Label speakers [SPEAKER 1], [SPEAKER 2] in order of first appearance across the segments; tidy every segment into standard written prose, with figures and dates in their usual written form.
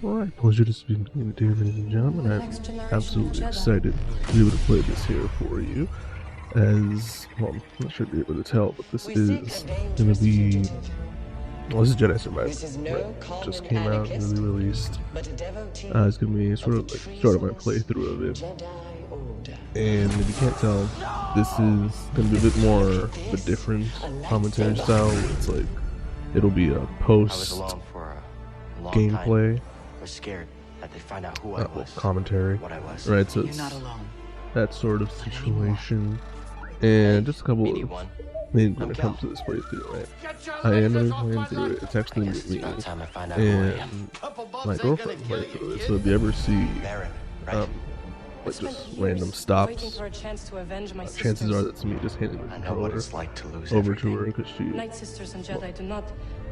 [SPEAKER 1] Alright, pleasure to speak with you today, ladies and gentlemen. I'm
[SPEAKER 2] Next generation of
[SPEAKER 1] absolutely
[SPEAKER 2] Jedi.
[SPEAKER 1] excited to be able to play this here for you. As, well, I'm not sure if you're able to tell, but this
[SPEAKER 2] We seek a
[SPEAKER 1] is going to
[SPEAKER 2] dangerous
[SPEAKER 1] be,
[SPEAKER 2] fugitive.
[SPEAKER 1] well, this is Jedi Survivor,
[SPEAKER 2] This is
[SPEAKER 1] right?
[SPEAKER 2] no
[SPEAKER 1] It just
[SPEAKER 2] common
[SPEAKER 1] came out,
[SPEAKER 2] anarchist,
[SPEAKER 1] newly released.
[SPEAKER 2] but a devotee
[SPEAKER 1] It's going to be
[SPEAKER 2] of
[SPEAKER 1] sort
[SPEAKER 2] the
[SPEAKER 1] of like start of my
[SPEAKER 2] treasonous
[SPEAKER 1] playthrough of it.
[SPEAKER 2] Jedi Order.
[SPEAKER 1] And if you can't tell, this is going to be a bit more of a
[SPEAKER 2] This,
[SPEAKER 1] different
[SPEAKER 2] a
[SPEAKER 1] commentary
[SPEAKER 2] lightsaber.
[SPEAKER 1] style. It's like, it'll be a
[SPEAKER 3] I was
[SPEAKER 1] post
[SPEAKER 3] alone for a long time.
[SPEAKER 1] gameplay,
[SPEAKER 3] I was scared that they'd find out who I
[SPEAKER 1] well,
[SPEAKER 3] was,
[SPEAKER 1] commentary,
[SPEAKER 3] what I was.
[SPEAKER 1] right? So
[SPEAKER 4] You're
[SPEAKER 1] it's
[SPEAKER 4] not alone.
[SPEAKER 1] that sort of
[SPEAKER 4] Not anymore.
[SPEAKER 1] situation. And just a couple
[SPEAKER 3] Me
[SPEAKER 1] of
[SPEAKER 3] one.
[SPEAKER 1] things when
[SPEAKER 3] I'm
[SPEAKER 1] it
[SPEAKER 3] Cal.
[SPEAKER 1] comes to this playthrough, right? I am going to be playing through it. It's
[SPEAKER 3] I
[SPEAKER 1] actually
[SPEAKER 3] guess it's
[SPEAKER 1] me
[SPEAKER 3] about time I find out who I am.
[SPEAKER 1] and my girlfriend playing through it. So if you ever see
[SPEAKER 3] Baron, right?
[SPEAKER 1] like
[SPEAKER 2] I've spent
[SPEAKER 1] just
[SPEAKER 2] years
[SPEAKER 1] random
[SPEAKER 2] waiting
[SPEAKER 1] stops,
[SPEAKER 2] for a chance to avenge my
[SPEAKER 1] chances
[SPEAKER 2] sisters.
[SPEAKER 1] are that's me just handing the
[SPEAKER 3] I know what
[SPEAKER 1] controller
[SPEAKER 3] it's like to lose
[SPEAKER 1] over
[SPEAKER 3] everything.
[SPEAKER 1] to her because
[SPEAKER 2] Night sisters and Jedi do not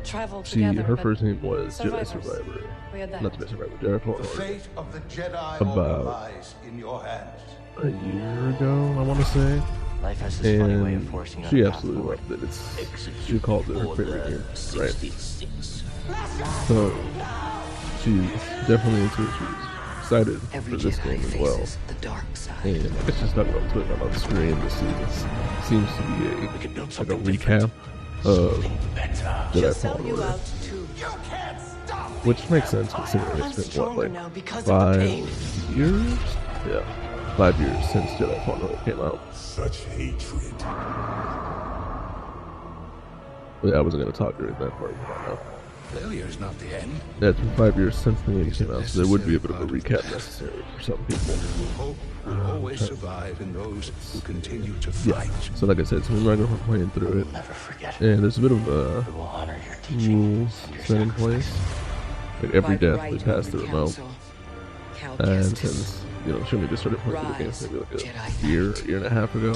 [SPEAKER 2] travel
[SPEAKER 1] she
[SPEAKER 2] together.
[SPEAKER 1] her
[SPEAKER 2] but
[SPEAKER 1] first name was
[SPEAKER 2] survivors.
[SPEAKER 1] Jedi Survivor,
[SPEAKER 2] We adapt.
[SPEAKER 1] not Jedi Survivor, Jedi Fallen
[SPEAKER 5] The
[SPEAKER 1] Order.
[SPEAKER 5] fate of the Jedi
[SPEAKER 1] About-
[SPEAKER 5] Order lies in your hands.
[SPEAKER 1] A year ago, I want to say,
[SPEAKER 3] Life has this funny way of
[SPEAKER 1] and
[SPEAKER 3] forcing you on
[SPEAKER 1] she
[SPEAKER 3] a path
[SPEAKER 1] absolutely
[SPEAKER 3] forward.
[SPEAKER 1] loved it. She called it her favorite game, right? So she's definitely into it. She's excited
[SPEAKER 4] Every
[SPEAKER 1] for this
[SPEAKER 4] Jedi
[SPEAKER 1] game as well.
[SPEAKER 4] faces the dark side.
[SPEAKER 1] And I guess just not going to put it on the screen. This seems to be like a recap of Jedi
[SPEAKER 2] She'll sell
[SPEAKER 1] Fallen
[SPEAKER 2] you
[SPEAKER 1] Order,
[SPEAKER 2] out too.
[SPEAKER 1] which makes sense considering
[SPEAKER 4] I'm
[SPEAKER 1] it's been
[SPEAKER 4] stronger
[SPEAKER 1] what,
[SPEAKER 4] now
[SPEAKER 1] like
[SPEAKER 4] because of the pain.
[SPEAKER 1] 5 years? Yeah, 5 years since Jedi Fallen Order came out.
[SPEAKER 5] Such hatred.
[SPEAKER 1] But yeah, I wasn't going to talk during that part. No.
[SPEAKER 5] Failure is not the end.
[SPEAKER 1] Yeah, it's been 5 years since the game came out, so there would be a bit of a recap necessary for some people.
[SPEAKER 5] Hope will always survive in those who continue to
[SPEAKER 1] Yeah.
[SPEAKER 5] fight.
[SPEAKER 1] So like I said, so me and my girlfriend playing through it,
[SPEAKER 3] Never forget.
[SPEAKER 1] and there's a bit of
[SPEAKER 3] We will honor your teaching
[SPEAKER 1] rules
[SPEAKER 3] and your
[SPEAKER 1] set in
[SPEAKER 3] sacrifice.
[SPEAKER 1] place. Like every
[SPEAKER 4] By the
[SPEAKER 1] death we
[SPEAKER 4] right
[SPEAKER 1] pass
[SPEAKER 4] of
[SPEAKER 1] the
[SPEAKER 4] the
[SPEAKER 1] remote,
[SPEAKER 4] council, Cal
[SPEAKER 1] and
[SPEAKER 4] Kestis.
[SPEAKER 1] since she only just started playing through the game
[SPEAKER 4] Rise,
[SPEAKER 1] maybe like
[SPEAKER 4] Jedi
[SPEAKER 1] a year and a half ago,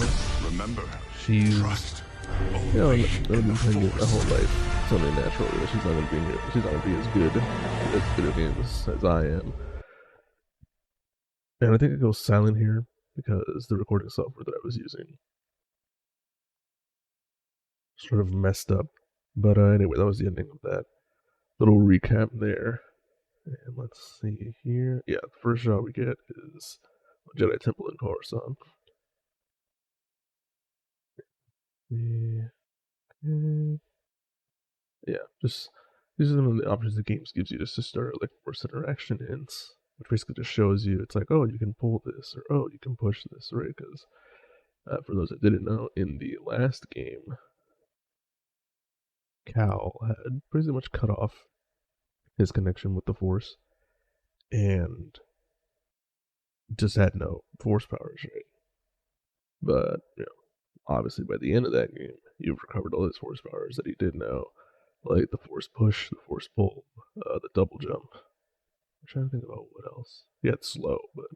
[SPEAKER 5] Remember,
[SPEAKER 1] she's
[SPEAKER 5] trust.
[SPEAKER 1] never been playing it my whole life. It's only natural that she's not gonna be she's not gonna be as good at video games as I am. And I think it goes silent here because the recording software that I was using sort of messed up. But anyway, that was the ending of that little recap there. And let's see here. Yeah, the first shot we get is Jedi Temple in Coruscant. Okay. Yeah, just these are some of the options the game gives you just to start like first interaction hints, which basically just shows you it's like, oh, you can pull this, or oh, you can push this, right? Because for those that didn't know, in the last game, Cal had pretty much cut off his connection with the Force and just had no Force powers, right? But obviously by the end of that game, you've recovered all his Force powers that he did know, like the Force push, the Force pull, the double jump. I'm trying to think about what else. He had slow, but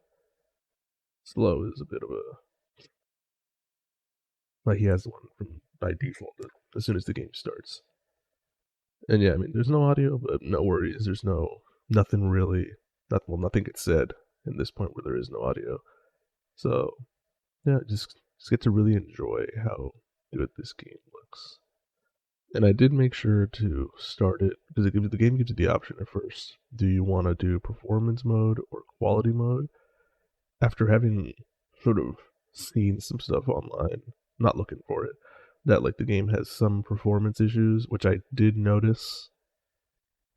[SPEAKER 1] slow is a bit of a like he has one from by default as soon as the game starts. And yeah, I mean, there's no audio, but no worries. There's nothing really. Nothing gets said in this point where there is no audio. So yeah, just get to really enjoy how good this game looks. And I did make sure to start it because the game gives you the option at first. Do you want to do performance mode or quality mode? After having sort of seen some stuff online, not looking for it, that like the game has some performance issues, which I did notice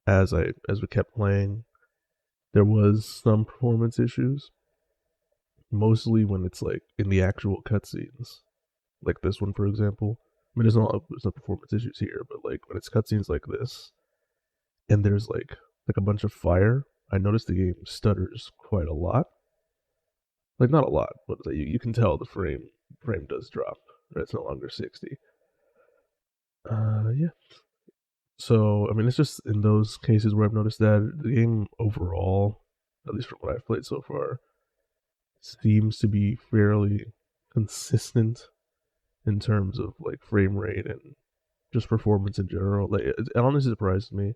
[SPEAKER 1] as we kept playing. There was some performance issues, mostly when it's like in the actual cutscenes, like this one for example. I mean, there's no performance issues here, but like when it's cutscenes like this, and there's like a bunch of fire, I noticed the game stutters quite a lot. Like not a lot, but you can tell the frame does drop. Right? It's no longer 60. Yeah. So I mean, it's just in those cases where I've noticed that the game overall, at least from what I've played so far, seems to be fairly consistent in terms of like frame rate and just performance in general. Like it honestly surprised me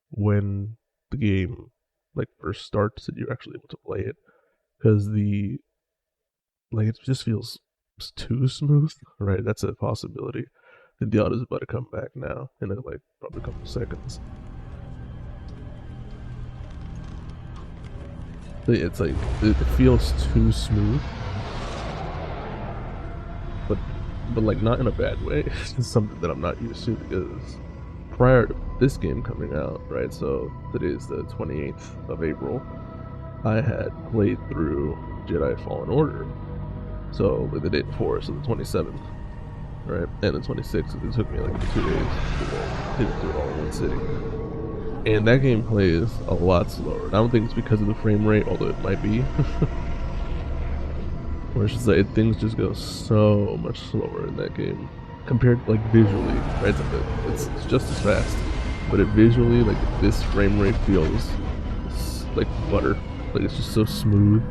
[SPEAKER 1] when the game like first starts and you're actually able to play it because it just feels too smooth. Right, that's a possibility. I think the audio's about to come back now in like probably a couple seconds. It's like it feels too smooth, but like not in a bad way. It's just something that I'm not used to because prior to this game coming out, right? So today's the 28th of April. I had played through Jedi Fallen Order, so like the day before, so the 27th, right? And the 26th. It took me like 2 days to didn't do it all in one sitting. And that game plays a lot slower. I don't think it's because of the frame rate, although it might be. Or it's just like things just go so much slower in that game compared to like visually, right? It's just as fast, but it visually, like this frame rate feels like butter. Like it's just so smooth.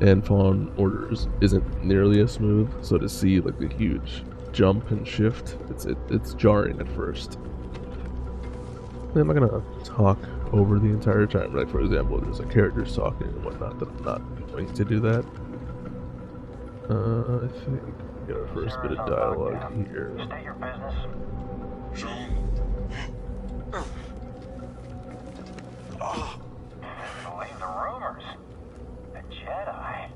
[SPEAKER 1] And Fallen Orders isn't nearly as smooth, so to see like the huge jump and shift, it's jarring at first. I'm not gonna talk over the entire time. Like for example, there's like characters talking and whatnot. That I'm not going to do that. I think we got our first bit of dialogue here.
[SPEAKER 6] State your business. Believe the rumors. A Jedi.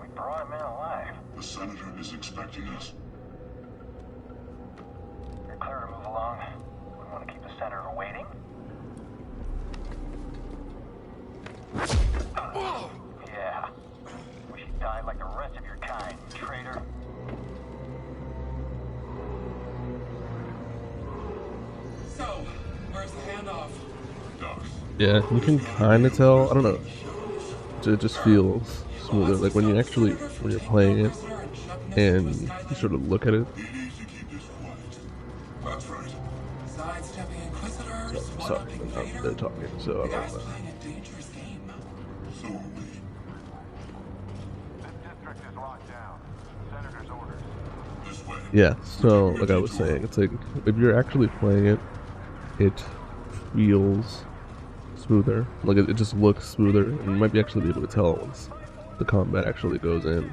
[SPEAKER 6] We brought him in alive.
[SPEAKER 5] The Senator is expecting us.
[SPEAKER 6] You're clear to move along. We want to keep the Senator waiting. Yeah. Wish you died like the rest of your kind, traitor.
[SPEAKER 7] So, where's the handoff?
[SPEAKER 1] Yeah, you can kind of tell. I don't know. It just feels smoother. Like when you're playing it and you sort of look at it.
[SPEAKER 5] That's right.
[SPEAKER 7] Sidestepping Inquisitors,
[SPEAKER 1] Oh, sorry, they're talking, so I don't know.
[SPEAKER 7] playing a dangerous game.
[SPEAKER 5] So are we.
[SPEAKER 6] This district is locked down. Senator's orders.
[SPEAKER 5] This way.
[SPEAKER 1] Yeah, so like I was saying, it's like if you're actually playing it, it feels smoother. Like it just looks smoother, and you might actually be able to tell once the combat actually goes in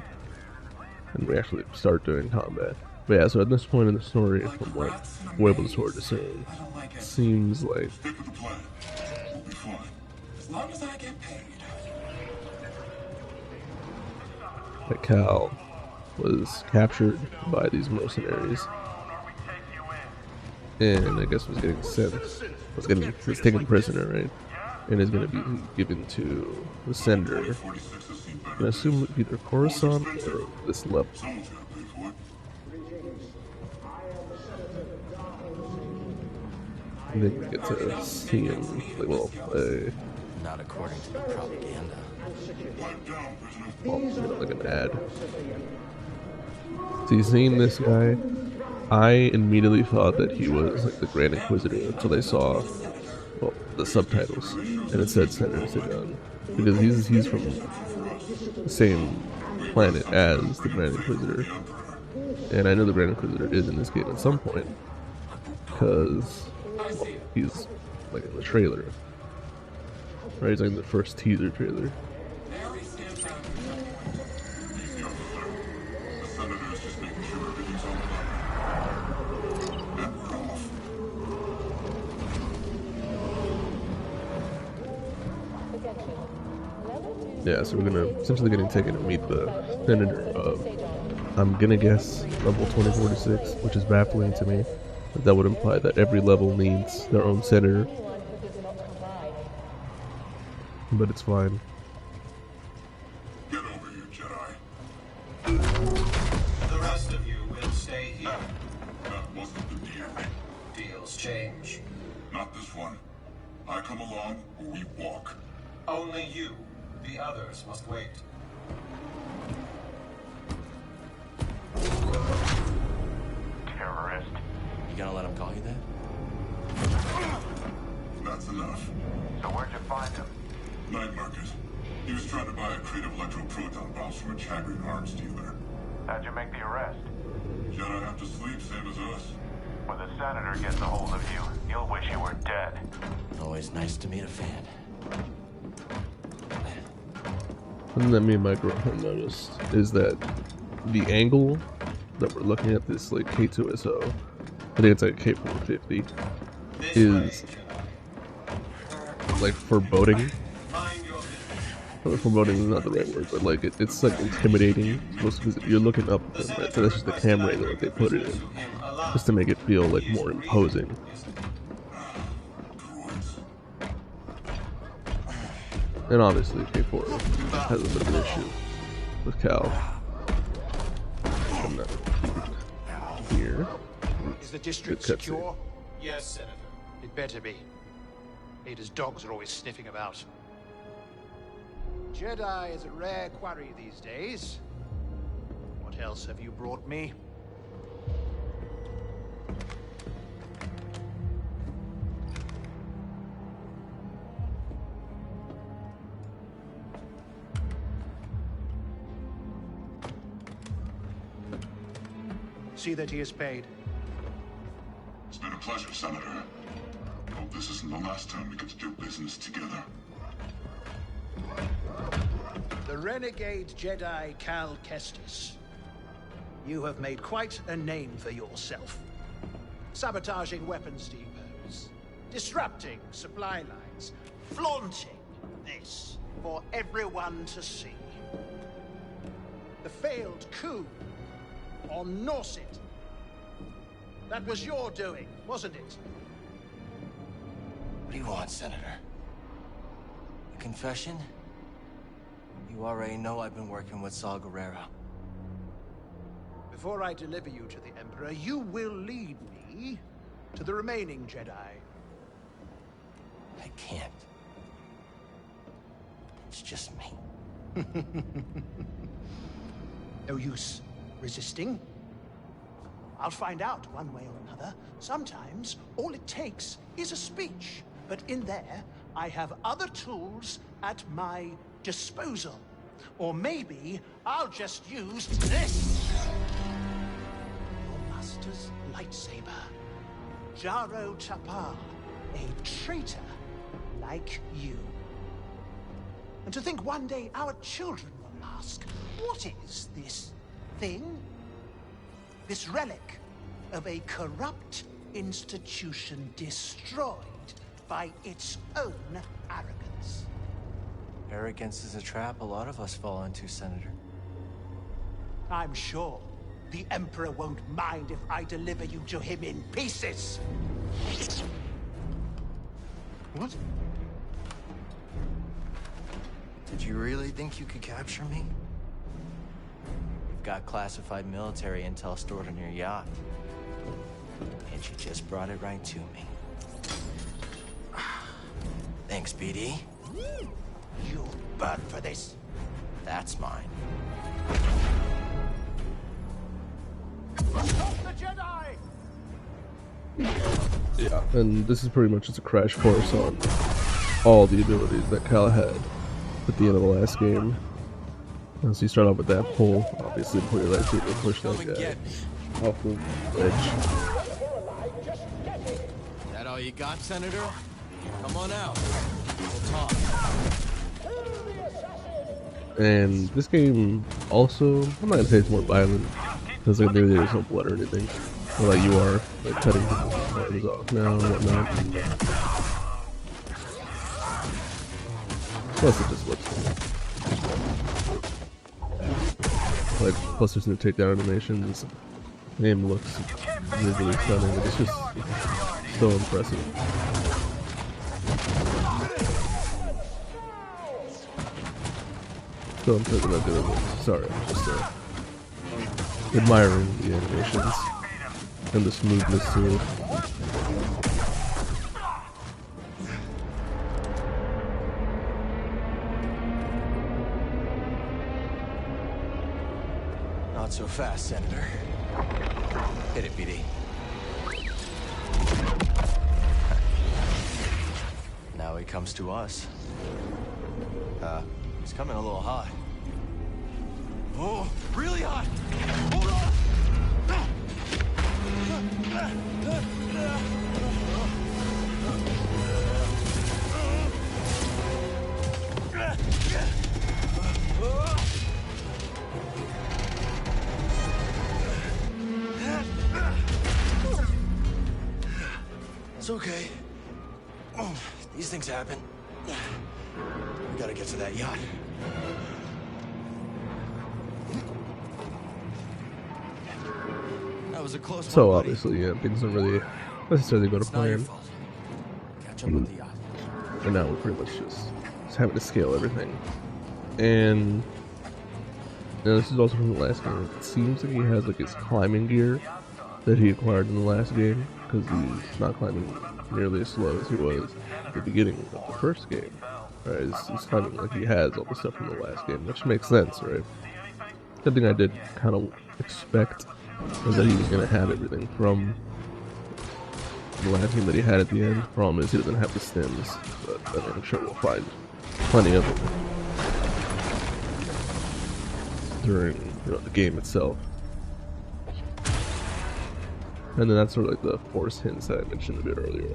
[SPEAKER 1] and we actually start doing combat. But yeah, so at this point in the story, from what we're able to sort of discern,
[SPEAKER 7] I don't like
[SPEAKER 1] it
[SPEAKER 7] it.
[SPEAKER 1] seems like
[SPEAKER 5] Stick with the plan. We'll be fine.
[SPEAKER 7] As long as I get paid.
[SPEAKER 1] that Cal was captured by these mercenaries, and I guess was getting sent, was taken prisoner, right? And is going to be given to the Senator. And I assume either Coruscant or this level.
[SPEAKER 5] Someone's gotta pay for it.
[SPEAKER 1] And then you get to see him, like, well, play,
[SPEAKER 3] Not according to the propaganda.
[SPEAKER 5] Pipe down, prisoner.
[SPEAKER 1] well, you know, like an ad. So you seeing this guy? I immediately thought that he was like the Grand Inquisitor until I saw, well, the subtitles, and it said Senator Sigan, because he's from the same planet as the Grand Inquisitor, and I know the Grand Inquisitor is in this game at some point, because well, he's like in the trailer, right? He's like in the first teaser trailer.
[SPEAKER 7] Mary stands out.
[SPEAKER 5] Easy on the sir. The Senator is just making sure everything's on plan. And we're off.
[SPEAKER 1] Yeah, so we're gonna essentially getting taken to meet the Senator of, I'm gonna guess, level 2046, which is baffling to me. But that would imply that every level needs their own Senator. But it's fine.
[SPEAKER 5] Get over here, Jedi.
[SPEAKER 8] The rest of you will stay here.
[SPEAKER 5] That wasn't the deal.
[SPEAKER 8] Deals change.
[SPEAKER 5] Not this one. I come along or we walk.
[SPEAKER 8] Only you. The others must wait.
[SPEAKER 6] Terrorist.
[SPEAKER 3] You gonna let him call you that?
[SPEAKER 5] That's enough.
[SPEAKER 6] So where'd you find him?
[SPEAKER 5] Night market. He was trying to buy a crate of electroproton bombs from a Chagrin arms dealer.
[SPEAKER 6] How'd you make the arrest?
[SPEAKER 5] Jedi have to sleep, same as us.
[SPEAKER 6] When the Senator gets a hold of you, he'll wish you were dead.
[SPEAKER 3] Always nice to meet a fan.
[SPEAKER 1] Something that me and my girlfriend noticed is that the angle that we're looking at this like K2SO, I think it's like K450,
[SPEAKER 8] This
[SPEAKER 1] is
[SPEAKER 8] way, Jedi.
[SPEAKER 1] like foreboding.
[SPEAKER 8] Mind your business.
[SPEAKER 1] Foreboding is not the right word, but like it's like intimidating. Because you're looking up, at them, right? So that's just the camera angle that they put it in, just to make it feel like more imposing. And obviously, K4 has a bit of an issue with Cal. And here,
[SPEAKER 9] Is the district
[SPEAKER 1] good cutscene.
[SPEAKER 9] secure?
[SPEAKER 8] Yes, Senator.
[SPEAKER 9] It better be. Ada's dogs are always sniffing about. Jedi is a rare quarry these days. What else have you brought me? See that he is paid.
[SPEAKER 5] It's been a pleasure, Senator. Hope this isn't the last time we get to do business together.
[SPEAKER 9] The renegade Jedi Cal Kestis. You have made quite a name for yourself. Sabotaging weapons depots, disrupting supply lines, flaunting this for everyone to see. The failed coup on Norset. That was your doing, wasn't it?
[SPEAKER 3] What do you want, Senator? A confession? You already know I've been working with Saw Gerrera.
[SPEAKER 9] Before I deliver you to the Emperor, you will lead me to the remaining Jedi.
[SPEAKER 3] I can't. It's just me.
[SPEAKER 9] No use resisting. I'll find out one way or another. Sometimes all it takes is a speech. But in there, I have other tools at my disposal. Or maybe I'll just use this. Your master's lightsaber. Jaro Tapal, a traitor like you. And to think one day our children will ask, what is this thing? This relic of a corrupt institution destroyed by its own arrogance.
[SPEAKER 3] Arrogance is a trap a lot of us fall into, Senator.
[SPEAKER 9] I'm sure the Emperor won't mind if I deliver you to him in pieces. What?
[SPEAKER 3] Did you really think you could capture me? You've got classified military intel stored on your yacht. And you just brought it right to me. Thanks, BD.
[SPEAKER 9] You'll burn for this.
[SPEAKER 3] That's mine.
[SPEAKER 9] Stop the Jedi!
[SPEAKER 1] Yeah, and this is pretty much just a crash course on all the abilities that Cal had at the end of the last game. So you start off with that pull, obviously pull your lightsaber, push that guy off the edge.
[SPEAKER 3] That all you got, Senator? Come on out. We'll talk.
[SPEAKER 1] And this game also, I'm not gonna say it's more violent, because like, there's no blood or anything. Or like you are, like cutting people's arms off now and whatnot. Plus it just looks cool. Like, plus there's no takedown animations. The game looks visually stunning, like, it's just so impressive. So I'm thinking about doing this. Sorry, I'm just admiring the animations and the smoothness to it.
[SPEAKER 3] Not so fast, Senator. Hit it, BD. Now he comes to us. He's coming a little hot. Oh, really hot! Hold on! It's okay. These things happen. Gotta get to that yacht. That was a close one,
[SPEAKER 1] So
[SPEAKER 3] buddy.
[SPEAKER 1] obviously, yeah, things don't really necessarily go to
[SPEAKER 3] It's not your
[SPEAKER 1] plan.
[SPEAKER 3] fault. Catch up with the yacht.
[SPEAKER 1] And now we're pretty much just having to scale everything. And this is also from the last game. It seems like he has like his climbing gear that he acquired in the last game, because he's not climbing nearly as slow as he was at the beginning of the first game. Right, he's climbing like he has all the stuff from the last game, which makes sense, right? Something I did kind of expect was that he was going to have everything from the last game that he had at the end. Problem is he doesn't have the stems, but I mean, I'm sure we'll find plenty of them during the game itself. And then that's sort of like the force hints that I mentioned a bit earlier,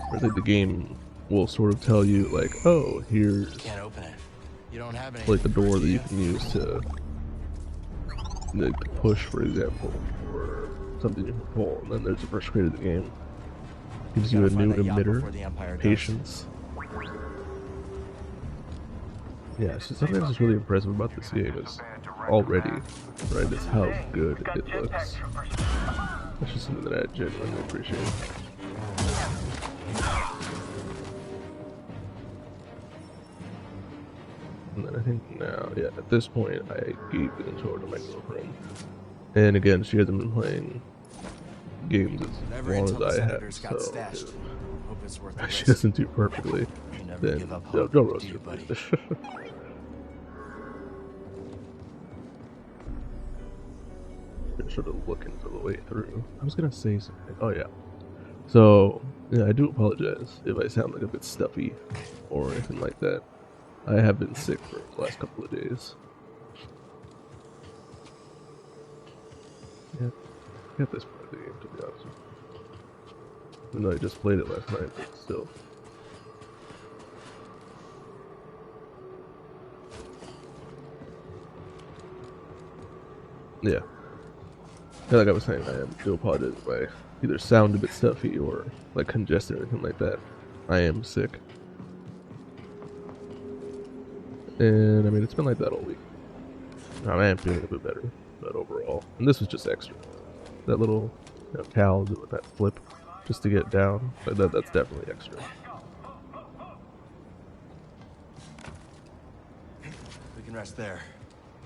[SPEAKER 1] where like the game will sort of tell you like, oh, here's
[SPEAKER 3] Can't open it. You don't have any.
[SPEAKER 1] like the door that you can use to like push, for example, or something you can pull. And then there's the first crate of the game. Gives you a new emitter, patience. Yeah, so something that's just really impressive about this game is already, right, is how good it looks. That's just something that I genuinely appreciate. And then I think now, yeah, at this point, I gave the controller to my girlfriend. And again, she hasn't been playing games as long as I have, so
[SPEAKER 3] Hope it's worth
[SPEAKER 1] if she
[SPEAKER 3] it.
[SPEAKER 1] doesn't do perfectly,
[SPEAKER 3] You never
[SPEAKER 1] then
[SPEAKER 3] give up
[SPEAKER 1] don't
[SPEAKER 3] hope,
[SPEAKER 1] roast
[SPEAKER 3] do
[SPEAKER 1] her,
[SPEAKER 3] you, buddy?
[SPEAKER 1] please. Just sort of looking for the way through. I was gonna say something. Oh yeah. So yeah, I do apologize if I sound like a bit stuffy or anything like that. I have been sick for the last couple of days. Yeah, got this part of the game, to be honest with you. Even though I just played it last night, but still. Yeah. Yeah, like I was saying, I do apologize if I either sound a bit stuffy or like congested or anything like that. I am sick. And I mean, it's been like that all week. I am feeling a bit better, but overall. And this was just extra. That little cowl doing that flip just to get down, that's definitely extra.
[SPEAKER 3] We can rest there.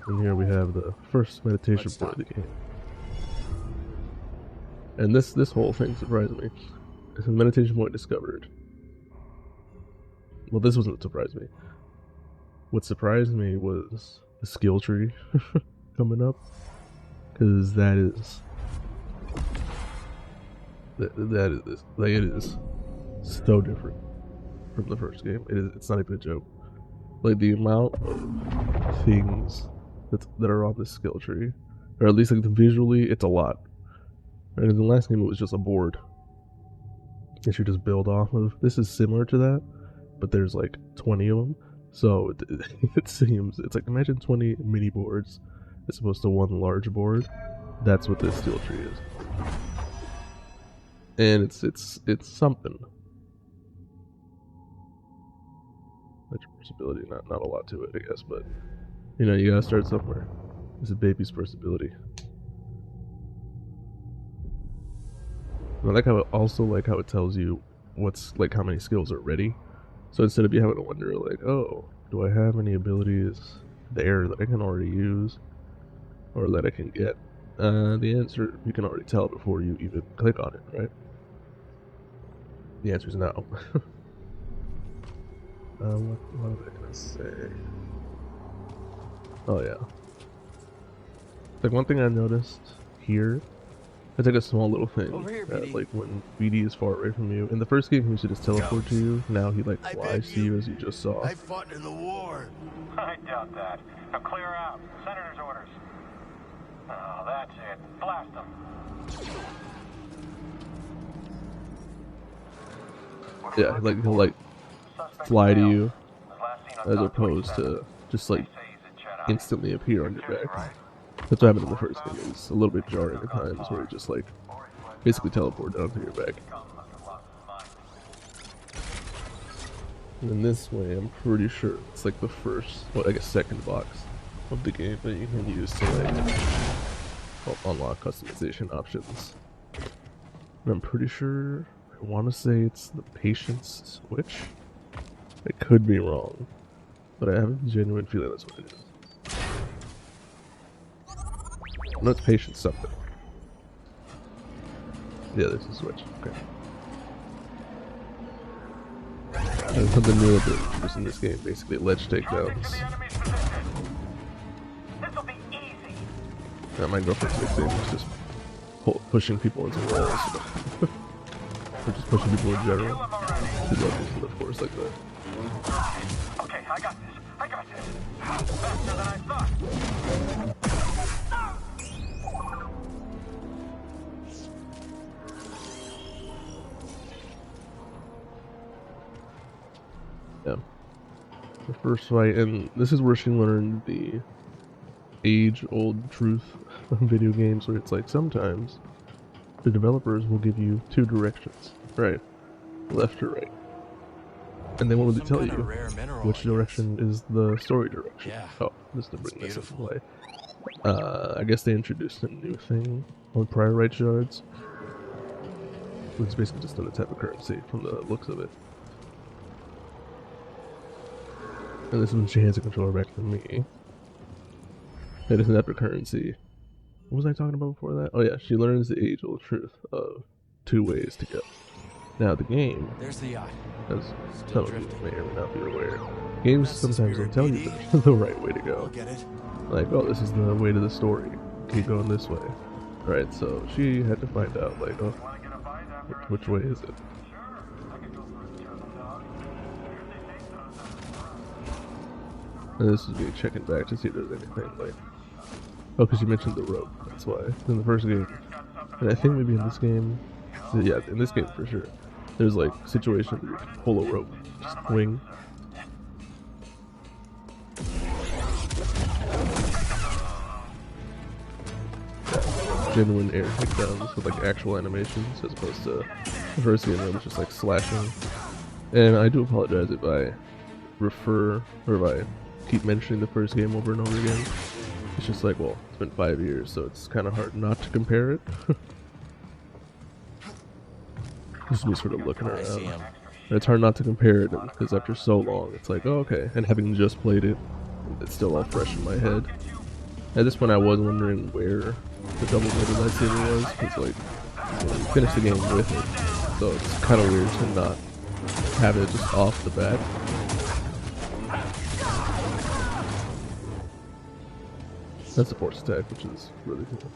[SPEAKER 1] And here we have the first meditation
[SPEAKER 3] Let's
[SPEAKER 1] part of
[SPEAKER 3] stop.
[SPEAKER 1] the game. And this whole thing surprised me. It's a meditation point discovered. Well, this wasn't surprised me. What surprised me was the skill tree coming up, because that is like it is so different from the first game. It's not even a joke. Like the amount of things that are on this skill tree, or at least like visually, it's a lot. And in the last game, it was just a board that you just build off of. This is similar to that, but there's like 20 of them. So it seems, it's like, imagine 20 mini boards as opposed to one large board. That's what this steel tree is. And it's something. Ability, not a lot to it, I guess, but you gotta start somewhere. It's a baby's first ability. And I like how it tells you what's like how many skills are ready. So instead of you having to wonder like, oh, do I have any abilities there that I can already use or that I can get? The answer you can already tell before you even click on it, right? The answer is no. What was I gonna say? Oh yeah. Like one thing I noticed here, it's like a small little thing
[SPEAKER 3] Over here,
[SPEAKER 1] that
[SPEAKER 3] BD.
[SPEAKER 1] like when BD is far away from you. In the first game he used to just teleport to you. Now he like
[SPEAKER 3] I
[SPEAKER 1] flies
[SPEAKER 3] beg
[SPEAKER 1] to you as you just saw.
[SPEAKER 3] I fought in the war.
[SPEAKER 6] I doubt that. Now clear out. Senator's orders. Oh, that's it. Blast them.
[SPEAKER 1] Yeah, like he'll like fly to you as opposed to just like instantly appear on your back. That's what happened in the first game. It was a little bit jarring at times where he just like basically teleported onto your back. And in this way, I'm pretty sure it's like the first, well, I guess second box of the game that you can use to like unlock customization options. And I'm pretty sure, I want to say it's the patience switch. I could be wrong, but I have a genuine feeling that's what it is. No, it's patience something. Yeah, there's a switch. Okay. There's something new that they're introduced in this game, basically ledge takedowns. Yeah, my girlfriend's big thing is just pushing people into walls. Or just pushing people in general. She loves it, of course, like that.
[SPEAKER 6] Okay, I got this. I got this. Faster than I thought.
[SPEAKER 1] Yeah. The first fight, and this is where she learned the age-old truth of video games, where it's like sometimes the developers will give you two directions, right, left or right, and they won't really tell you which direction is the story direction.
[SPEAKER 3] Yeah,
[SPEAKER 1] oh, just to bring this into play. I guess they introduced a new thing on prior right shards, which is basically just another type of currency from the looks of it. And this is when she hands the controller back to me. It is an epic currency. What was I talking about before that? Oh yeah, she learns the age-old truth of two ways to go. Now the game,
[SPEAKER 3] there's the yacht.
[SPEAKER 1] As some of you may or may not be aware, games sometimes don't tell you the right way to go.
[SPEAKER 3] Get it?
[SPEAKER 1] Like, oh, this is the way to the story. Keep going this way. Right, so she had to find out, like, oh, which way is it? And this is me checking back to see if there's anything like... Oh, because you mentioned the rope, that's why. In the first game. And I think maybe in this game... Yeah, in this game for sure. There's like situations where you can pull a rope, just swing. Yeah, genuine air takedowns with like actual animations as opposed to the first game where it was just like slashing. And I do apologize if I refer, or if I keep mentioning the first game over and over again. It's just like, well, it's been 5 years, so it's kind of hard not to compare it. Just me sort of looking around. And it's hard not to compare it, because after so long, it's like, oh, okay. And having just played it, it's still all fresh in my head. At this point, I was wondering where the double-bladed lightsaber was, because, like, you finish the game with it. So it's kind of weird to not have it just off the bat. That's a force attack, which is really cool.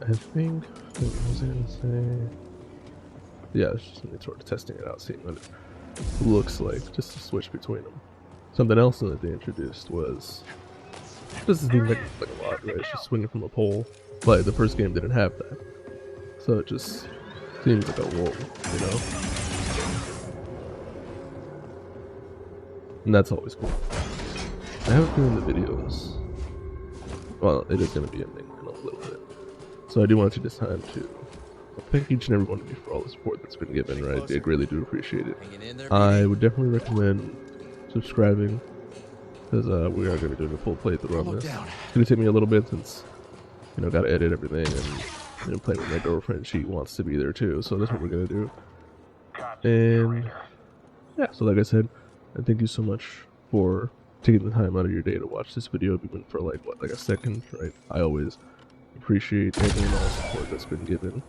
[SPEAKER 1] I think, what was I gonna say? Yeah, it's just me sort of testing it out, seeing what it looks like, just to switch between them. Something else that they introduced was, this is like a lot, right? It's just swinging from a pole, but the first game didn't have that. So it just seems like a wall, you know? And that's always cool. I have a feeling the videos, well, it is going to be ending in a little bit. So I do want to take this time to thank each and every one of you for all the support that's been given, right? I really do appreciate it. I would definitely recommend subscribing, because we are going to be doing a full playthrough on this. It's going to take me a little bit since, you know, got to edit everything and, you know, play with my girlfriend. She wants to be there too, so that's what we're going to do. And yeah, so like I said, I thank you so much for taking the time out of your day to watch this video, even for like, what, like a second, right? I always appreciate any and all support that's been given.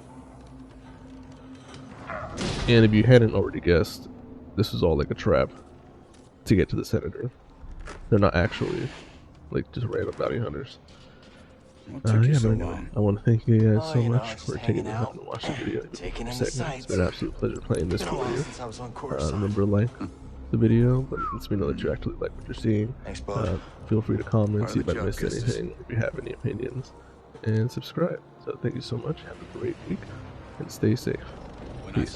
[SPEAKER 1] And if you hadn't already guessed, this is all like a trap to get to the senator. They're not actually like just random bounty hunters. Yeah, but anyway, I want to thank you guys so much for taking the time to watch the video. It's been an absolute pleasure playing this for you. Remember to like the video, but it lets me know that you actually like what you're seeing. Feel free to comment, see if I missed anything, if you have any opinions, and subscribe. So thank you so much, have a great week, and stay safe. Peace.